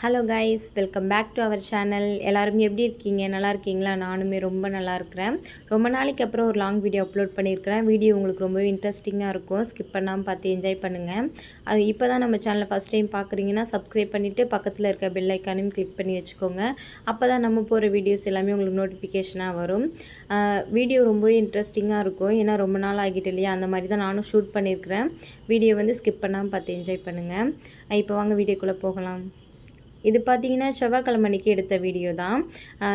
Hello guys, welcome back to our channel. எல்லாருமே எப்படி இருக்கீங்க? நல்லா இருக்கீங்களா? நானுமே ரொம்ப நல்லா இருக்கிறேன். ரொம்ப நாளைக்கு அப்புறம் ஒரு லாங் வீடியோ அப்லோட் பண்ணியிருக்கிறேன். வீடியோ உங்களுக்கு ரொம்பவே இன்ட்ரெஸ்டிங்காக இருக்கும். ஸ்கிப் பண்ணாமல் பார்த்து என்ஜாய் பண்ணுங்கள். அது இப்போ தான் நம்ம சேனலை ஃபஸ்ட் டைம் பார்க்குறீங்கன்னா சப்ஸ்கிரைப் பண்ணிவிட்டு பக்கத்தில் இருக்க பெல் ஐக்கானையும் கிளிக் பண்ணி வச்சுக்கோங்க. அப்போ தான் நம்ம போகிற வீடியோஸ் எல்லாமே உங்களுக்கு நோட்டிஃபிகேஷனாக வரும். வீடியோ ரொம்பவே இன்ட்ரெஸ்டிங்காக இருக்கும். ஏன்னா ரொம்ப நாள் ஆகிட்டு இல்லையா, அந்த மாதிரி தான் நானும் ஷூட் பண்ணியிருக்கிறேன். வீடியோ வந்து ஸ்கிப் பண்ணாமல் பார்த்து என்ஜாய் பண்ணுங்கள். இப்போ வாங்க வீடியோக்குள்ளே போகலாம். இது பார்த்தீங்கன்னா செவ்வாய்க்கிழமை அன்றைக்கி எடுத்த வீடியோ தான்.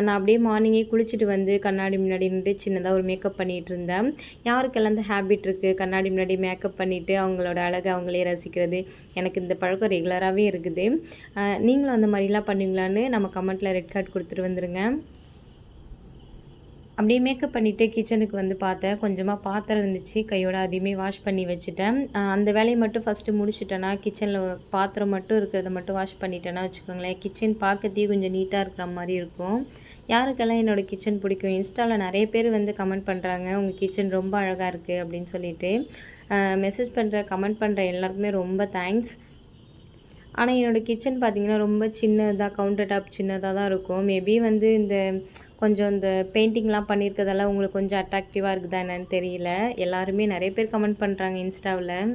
நான் அப்படியே மார்னிங்கே குளிச்சுட்டு வந்து கண்ணாடி முன்னாடி நின்று சின்னதாக ஒரு மேக்கப் பண்ணிகிட்டு இருந்தேன். யாருக்கெல்லாம் இந்த ஹேபிட் இருக்குது, கண்ணாடி முன்னாடி மேக்கப் பண்ணிவிட்டு அவங்களோட அழகை அவங்களே ரசிக்கிறது? எனக்கு இந்த பழக்கம் ரெகுலராகவே இருக்குது. நீங்களும் அந்த மாதிரிலாம் பண்ணுவீங்களான்னு நம்ம கமெண்ட்டில் ரெட் கார்டு கொடுத்துட்டு வந்துடுங்க. அப்படியே மேக்கப் பண்ணிவிட்டு கிச்சனுக்கு வந்து பார்த்தேன். கொஞ்சமாக பாத்திரம் இருந்துச்சு, கையோட அதையுமே வாஷ் பண்ணி வச்சுட்டேன். அந்த வேலையை மட்டும் ஃபஸ்ட்டு முடிச்சுட்டேன்னா, கிச்சனில் பாத்திரம் மட்டும் இருக்கிறத மட்டும் வாஷ் பண்ணிட்டேன்னா வச்சுக்கோங்களேன், கிச்சன் பார்க்கறதையும் கொஞ்சம் நீட்டாக இருக்கிற மாதிரி இருக்கும். யாருக்கெல்லாம் என்னோடய கிச்சன் பிடிக்கும்? இன்ஸ்டாவில் நிறைய பேர் வந்து கமெண்ட் பண்ணுறாங்க, உங்கள் கிச்சன் ரொம்ப அழகாக இருக்குது அப்படின்னு சொல்லிட்டு. மெசேஜ் பண்ணுற, கமெண்ட் பண்ணுற எல்லாருக்குமே ரொம்ப தேங்க்ஸ். ஆனால் என்னோடய கிச்சன் பார்த்திங்கன்னா ரொம்ப சின்னதாக, கவுண்டர் டாப் சின்னதாக தான் இருக்கும். மேபி வந்து கொஞ்சம் இந்த பெயிண்டிங்லாம் பண்ணியிருக்கிறதெல்லாம் உங்களுக்கு கொஞ்சம் அட்ராக்டிவாக இருக்குதா என்னன்னு தெரியல. எல்லாருமே நிறைய பேர் கமெண்ட் பண்ணுறாங்க இன்ஸ்டாவில்.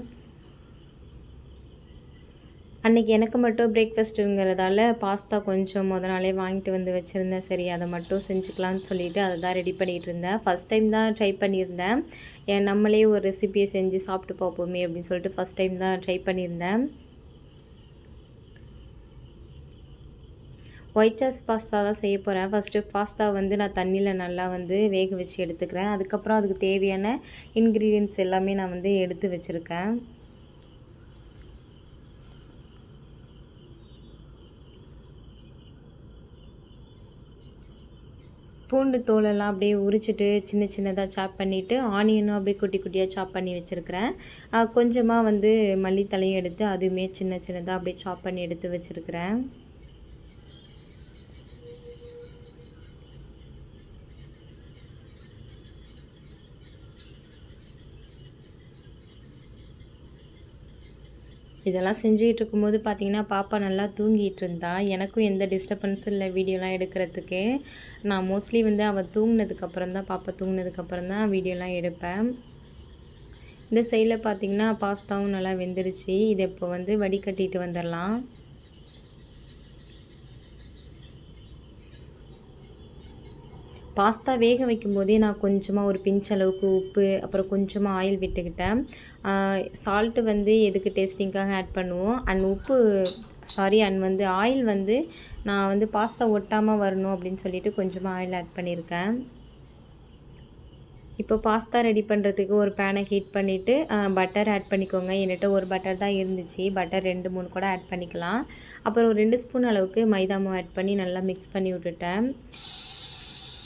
அன்றைக்கி எனக்கு மட்டும் பிரேக்ஃபாஸ்ட்டுங்கிறதால பாஸ்தா கொஞ்சம் நாளே வாங்கிட்டு வந்து வச்சுருந்தேன். சரி, அதை மட்டும் செஞ்சுக்கலான்னு சொல்லிவிட்டு அதை தான் ரெடி பண்ணிகிட்டு இருந்தேன். ஃபஸ்ட் டைம் தான் ட்ரை பண்ணியிருந்தேன். நம்மளே ஒரு ரெசிபியை செஞ்சு சாப்பிட்டு பார்ப்போமே அப்படின்னு சொல்லிட்டு ஃபஸ்ட் டைம் தான் ட்ரை பண்ணியிருந்தேன். ஒயிட் சாஸ் பாஸ்தா தான் செய்ய போகிறேன். ஃபஸ்ட்டு பாஸ்தா வந்து நான் தண்ணியில் நல்லா வந்து வேக வச்சு எடுத்துக்கிறேன். அதுக்கப்புறம் அதுக்கு தேவையான இன்க்ரீடியன்ட்ஸ் எல்லாமே நான் வந்து எடுத்து வச்சுருக்கேன். பூண்டு தோலெல்லாம் அப்படியே உரிச்சிட்டு சின்ன சின்னதாக சாப் பண்ணிவிட்டு, ஆனியனும் அப்படியே குட்டி குட்டியாக சாப் பண்ணி வச்சுருக்கிறேன். கொஞ்சமாக வந்து மல்லித்தலையும் எடுத்து அதுவுமே சின்ன சின்னதாக அப்படியே சாப் பண்ணி எடுத்து வச்சுருக்கிறேன். இதெல்லாம் செஞ்சுக்கிட்டு இருக்கும்போது பார்த்திங்கன்னா பாப்பா நல்லா தூங்கிட்டு இருந்தா. எனக்கும் எந்த டிஸ்டர்பன்ஸும் இல்லை வீடியோலாம் எடுக்கிறதுக்கு. நான் மோஸ்ட்லி வந்து அவள் தூங்கினதுக்கப்புறம் தான், பாப்பா தூங்கினதுக்கப்புறம் தான் வீடியோலாம் எடுப்பேன். இந்த சைடில் பார்த்திங்கன்னா பாஸ்தாவும் நல்லா வெந்துருச்சு. இதை இப்போ வந்து வடிகட்டிட்டு வந்துடலாம். பாஸ்தா வேக வைக்கும்போதே நான் கொஞ்சமாக ஒரு பிஞ்ச் அளவுக்கு உப்பு, அப்புறம் கொஞ்சமாக ஆயில் விட்டுக்கிட்டேன். சால்ட்டு வந்து எதுக்கு டேஸ்டிங்காக ஆட் பண்ணுவோம். அண்ட் வந்து ஆயில் வந்து நான் வந்து பாஸ்தா ஒட்டாமல் வரணும் அப்படின்னு சொல்லிட்டு கொஞ்சமாக ஆயில் ஆட் பண்ணியிருக்கேன். இப்போ பாஸ்தா ரெடி பண்ணுறதுக்கு ஒரு பேனை ஹீட் பண்ணிவிட்டு பட்டர் ஆட் பண்ணிக்கோங்க. என்கிட்ட ஒரு பட்டர் தான் இருந்துச்சு. பட்டர் 2-3 கூட ஆட் பண்ணிக்கலாம். அப்புறம் ஒரு 2 ஸ்பூன் அளவுக்கு மைதா மாவு ஆட் பண்ணி நல்லா மிக்ஸ் பண்ணி விட்டுட்டேன்.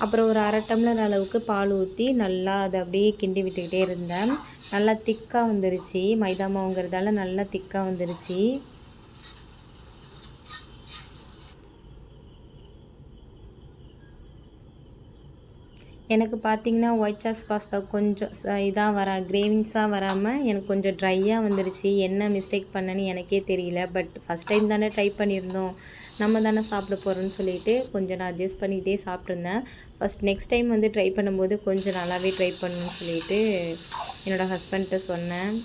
அப்புறம் ஒரு 1/2 டம்ளர் அளவுக்கு பால் ஊற்றி நல்லா அதை அப்படியே கிண்டி விட்டுக்கிட்டே இருந்தேன். நல்லா திக்காக வந்துருச்சு. மைதா மாவுங்கிறதால நல்லா திக்காக வந்துருச்சு. எனக்கு பார்த்திங்கன்னா ஒயிட் சாஸ் பாஸ்தா கொஞ்சம் இதாக கிரேவிங்ஸாக வராமல் எனக்கு கொஞ்சம் ட்ரையாக வந்துருச்சு. என்ன மிஸ்டேக் பண்ணேன்னு எனக்கே தெரியல. பட் ஃபஸ்ட் டைம் தானே ட்ரை பண்ணியிருந்தோம், நம்ம தானே சாப்பிட போகிறோன்னு சொல்லிவிட்டு கொஞ்சம் நான் அட்ஜஸ்ட் பண்ணிக்கிட்டே சாப்பிட்ருந்தேன். நெக்ஸ்ட் டைம் வந்து ட்ரை பண்ணும்போது கொஞ்சம் நல்லாவே ட்ரை பண்ணணும்னு சொல்லிட்டு என்னோடய ஹஸ்பண்ட்கிட்ட சொன்னேன்.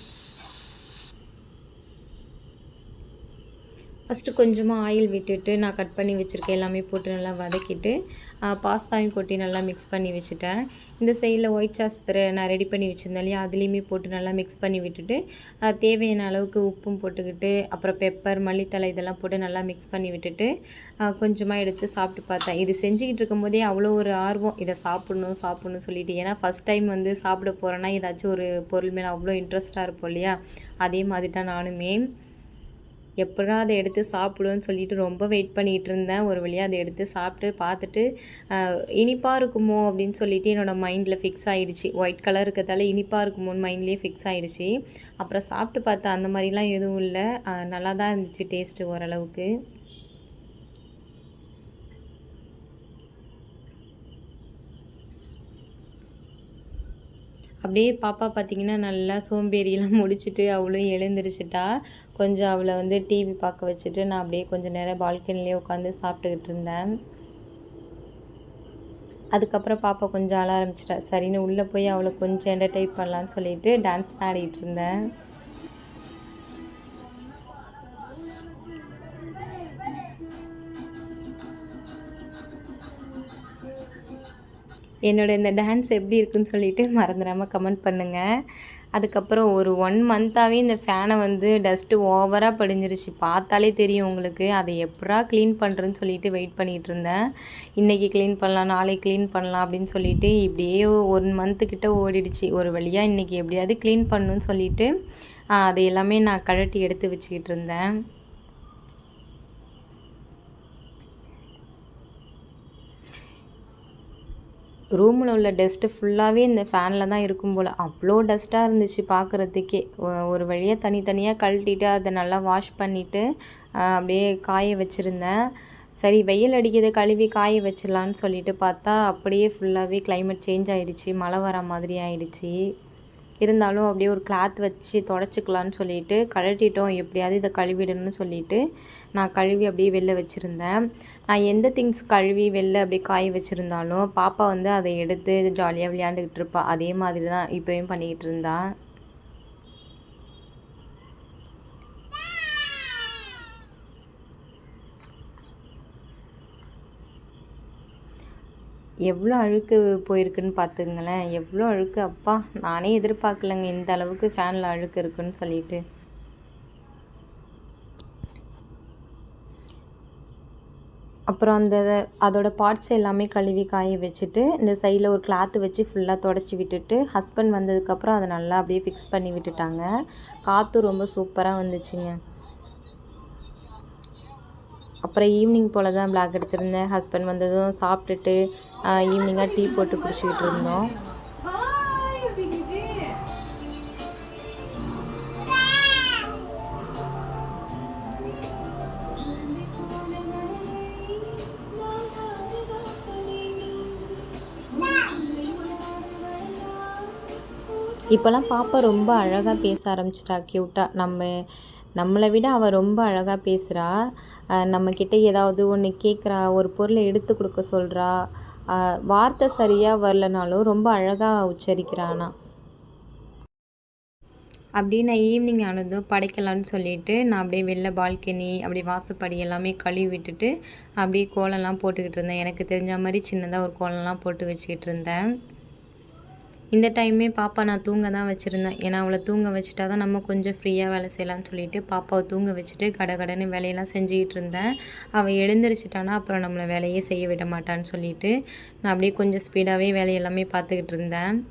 ஃபஸ்ட்டு கொஞ்சமாக ஆயில் விட்டுட்டு நான் கட் பண்ணி வச்சுருக்கேன் எல்லாமே போட்டு நல்லா வதக்கிட்டு பாஸ்தாவையும் கொட்டி நல்லா மிக்ஸ் பண்ணி வச்சுட்டேன். இந்த சைடில் ஒயிட் சாஸ் நான் ரெடி பண்ணி வச்சுருந்தேன் இல்லையா, அதுலேயுமே போட்டு நல்லா மிக்ஸ் பண்ணி விட்டுட்டு தேவையான அளவுக்கு உப்பும் போட்டுக்கிட்டு, அப்புறம் பெப்பர், மல்லித்தலை இதெல்லாம் போட்டு நல்லா மிக்ஸ் பண்ணி விட்டுட்டு கொஞ்சமாக எடுத்து சாப்பிட்டு பார்த்தேன். இது செஞ்சுக்கிட்டு இருக்கும்போதே அவ்வளோ ஒரு ஆர்வம், இதை சாப்பிட்ணுன்னு சொல்லிட்டு. ஏன்னா ஃபஸ்ட் டைம் வந்து சாப்பிட போகிறேன்னா ஏதாச்சும் ஒரு பொருள் மேலே அவ்வளோ இன்ட்ரெஸ்ட்டாக இருப்போம் இல்லையா, அதே மாதிரி தான் நானுமே. எப்படா அதை எடுத்து சாப்பிடுன்னு சொல்லிட்டு ரொம்ப வெயிட் பண்ணிகிட்டு இருந்தேன். ஒரு வழியாக அதை எடுத்து சாப்பிட்டு பார்த்துட்டு இனிப்பாக இருக்குமோ அப்படின்னு சொல்லிட்டு என்னோடய மைண்டில் ஃபிக்ஸ் ஆகிடுச்சு. ஒயிட் கலர் இருக்கிறதால இனிப்பாக இருக்குமோன்னு மைண்ட்லேயே ஃபிக்ஸ் ஆகிடுச்சு. அப்புறம் சாப்பிட்டு பார்த்தேன், அந்த மாதிரிலாம் எதுவும் இல்லை. நல்லா தான் இருந்துச்சு டேஸ்ட்டு ஓரளவுக்கு. அப்படியே பாப்பா பார்த்திங்கன்னா நல்லா சோம்பேறியெல்லாம் முடிச்சுட்டு அவளும் எழுந்திரிச்சிட்டா. கொஞ்சம் அவளை வந்து டிவி பார்க்க வச்சுட்டு நான் அப்படியே கொஞ்சம் நேரம் பால்கனிலே உட்காந்து சாப்பிட்டுக்கிட்டு இருந்தேன். அதுக்கப்புறம் பாப்பா கொஞ்சம் அழ ஆரம்பிச்சிட்டா. சரின்னு உள்ளே போய் அவளை கொஞ்சம் என்டர்டெயின் பண்ணலான்னு சொல்லிட்டு டான்ஸ் தான் ஆடிட்டு இருந்தேன். என்னோட இந்த டான்ஸ் எப்படி இருக்குன்னு சொல்லிட்டு மறந்துடாமல் கமெண்ட் பண்ணுங்கள். அதுக்கப்புறம் ஒரு 1 மந்த்தாகவே இந்த ஃபேனை வந்து டஸ்ட்டு ஓவராக படிஞ்சிருச்சு. பார்த்தாலே தெரியும் உங்களுக்கு. அதை எப்படா க்ளீன் பண்ணுறேன்னு சொல்லிட்டு வெயிட் பண்ணிகிட்டு இருந்தேன். இன்றைக்கி க்ளீன் பண்ணலாம், நாளைக்கு க்ளீன் பண்ணலாம் அப்படின்னு சொல்லிட்டு இப்படியே 1 மந்த்துக்கிட்ட ஓடிடுச்சு. ஒரு வழியாக இன்றைக்கி எப்படியாவது க்ளீன் பண்ணணுன்னு சொல்லிட்டு அதை எல்லாமே நான் கழட்டி எடுத்து வச்சுக்கிட்டு இருந்தேன். ரூமில் உள்ள டஸ்ட்டு ஃபுல்லாகவே இந்த ஃபேனில் தான் இருக்கும் போல். அவ்வளோ டஸ்ட்டாக இருந்துச்சு பார்க்குறதுக்கே. ஒரு வழியாக தனித்தனியாக கழட்டிட்டு அதை நல்லா வாஷ் பண்ணிவிட்டு அப்படியே காய வச்சுருந்தேன். சரி வெயில் அடிக்கிறது கழுவி காய வச்சிடலான்னு சொல்லிட்டு பார்த்தா அப்படியே ஃபுல்லாகவே கிளைமேட் சேஞ்ச் ஆகிடுச்சி. மழை வர மாதிரி ஆகிடுச்சி. இருந்தாலும் அப்படியே ஒரு கிளாத் வச்சு தொடச்சிக்கலான்னு சொல்லிட்டு கழட்டிட்டோம். எப்படியாவது இதை கழுவிடணும்னு சொல்லிட்டு நான் கழுவி அப்படியே வெளில வச்சுருந்தேன். நான் எந்த திங்ஸ் கழுவி வெளில அப்படியே காய வச்சுருந்தாலும் பாப்பா வந்து அதை எடுத்து ஜாலியாக விளையாண்டுக்கிட்டு இருப்பா. அதே மாதிரி தான் இப்போயும் பண்ணிக்கிட்டு இருந்தா. எவ்வளோ அழுக்கு போயிருக்குன்னு பார்த்துங்களேன். எவ்வளோ அழுக்கு, அப்பா! நானே எதிர்பார்க்கலங்க இந்த அளவுக்கு ஃபேனில் அழுக்கு இருக்குன்னு சொல்லிட்டு. அப்புறம் அதோட பார்ட்ஸ் எல்லாமே கழுவி காய வச்சுட்டு இந்த சைடில் ஒரு கிளாத்து வச்சு ஃபுல்லாக தொடச்சி விட்டுட்டு ஹஸ்பண்ட் வந்ததுக்கப்புறம் அதை நல்லா அப்படியே ஃபிக்ஸ் பண்ணி விட்டுட்டாங்க. காற்று ரொம்ப சூப்பராக வந்துச்சுங்க. அப்புறம் ஈவினிங் போல் தான் பிளாக் எடுத்திருந்தேன். ஹஸ்பண்ட் வந்ததும் சாப்பிட்டுட்டு ஈவினிங்காக டீ போட்டு குடிச்சிக்கிட்டு இருந்தோம். இப்போலாம் பாப்பா ரொம்ப அழகாக பேச ஆரம்பிச்சிட்டா, க்யூட்டாக. நம்மளை விட அவள் ரொம்ப அழகாக பேசுகிறா. நம்மக்கிட்ட ஏதாவது ஒன்று கேட்குறா, ஒரு பொருளை எடுத்து கொடுக்க சொல்கிறா. வார்த்தை சரியாக வரலனாலும் ரொம்ப அழகாக உச்சரிக்கிறானா. அப்படியே நான் ஈவினிங் ஆனதும் படைக்கலான்னு சொல்லிட்டு நான் அப்படியே வெளில பால்கனி அப்படி வாசப்படி எல்லாமே கழுவி விட்டுட்டு அப்படியே கோலம்லாம் போட்டுக்கிட்டு இருந்தேன். எனக்கு தெரிஞ்ச மாதிரி சின்னதாக ஒரு கோலம்லாம் போட்டு வச்சுக்கிட்டு இருந்தேன். இந்த டைமே பாப்பா நான் தூங்க தான் வச்சுருந்தேன். ஏன்னா அவளை தூங்க வச்சுட்டா தான் நம்ம கொஞ்சம் ஃப்ரீயாக வேலை செய்யலாம்னு சொல்லிட்டு பாப்பாவை தூங்க வச்சுட்டு கடகடன்னு வேலையெல்லாம் செஞ்சுக்கிட்டு இருந்தேன். அவள் எழுந்திரிச்சிட்டானா அப்புறம் நம்மளை வேலையே செய்ய விட மாட்டான்னு சொல்லிட்டு நான் அப்படியே கொஞ்சம் ஸ்பீடாகவே வேலையெல்லாமே பார்த்துக்கிட்டு இருந்தேன்.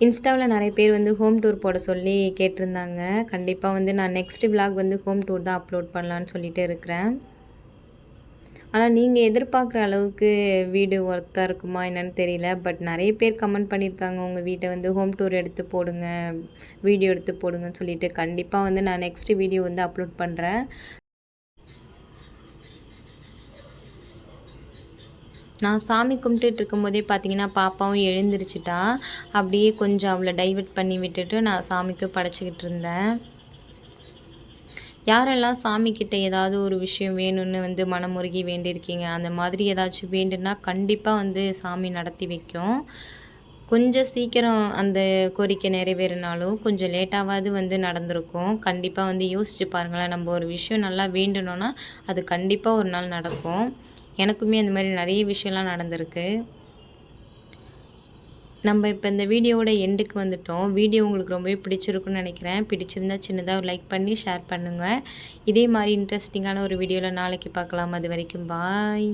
இன்ஸ்டாவில் நிறைய பேர் வந்து ஹோம் டூர் போட சொல்லி கேட்டிருந்தாங்க. கண்டிப்பாக வந்து நான் நெக்ஸ்ட் விலாக் வந்து ஹோம் டூர் தான் அப்லோட் பண்ணலான்னு சொல்லிட்டு இருக்கிறேன். ஆனால் நீங்கள் எதிர்பார்க்குற அளவுக்கு வீடு ஒர்த்தாக இருக்குமா என்னன்னு தெரியல. பட் நிறைய பேர் கமெண்ட் பண்ணியிருக்காங்க உங்கள் வீட்டை வந்து ஹோம் டூர் எடுத்து போடுங்க, வீடியோ எடுத்து போடுங்கன்னு சொல்லிட்டு. கண்டிப்பாக வந்து நான் நெக்ஸ்ட் வீடியோ வந்து அப்லோட் பண்ணுறேன். நான் சாமி கும்பிட்டுட்டு இருக்கும்போதே பார்த்தீங்கன்னா பாப்பாவும் எழுந்திரிச்சிட்டா. அப்படியே கொஞ்சம் அவளை டைவர்ட் பண்ணி விட்டுட்டு நான் சாமிக்கு படைச்சிக்கிட்டு இருந்தேன். யாரெல்லாம் சாமிக்கிட்ட ஏதாவது ஒரு விஷயம் வேணும்னு வந்து மனமுருகி வேண்டியிருக்கீங்க, அந்த மாதிரி ஏதாச்சும் வேண்டுன்னா கண்டிப்பாக வந்து சாமி நடத்தி வைக்கும். கொஞ்சம் சீக்கிரம் அந்த கோரிக்கை நிறைவேறினாலும் கொஞ்சம் லேட்டாவது வந்து நடந்திருக்கும். கண்டிப்பாக வந்து யோசிச்சு பாருங்களேன். நம்ம ஒரு விஷயம் நல்லா வேண்டணும்னா அது கண்டிப்பாக ஒரு நாள் நடக்கும். எனக்குமே அந்த மாதிரி நிறைய விஷயம்லாம் நடந்திருக்கு. நம்ம இப்போ இந்த வீடியோவோட எண்டுக்கு வந்துட்டோம். வீடியோ உங்களுக்கு ரொம்பவே பிடிச்சிருக்குன்னு நினைக்கிறேன். பிடிச்சிருந்தா சின்னதாக ஒரு லைக் பண்ணி ஷேர் பண்ணுங்கள். இதே மாதிரி இன்ட்ரெஸ்டிங்கான ஒரு வீடியோவில் நாளைக்கு பார்க்கலாம். அது வரைக்கும் பாய்.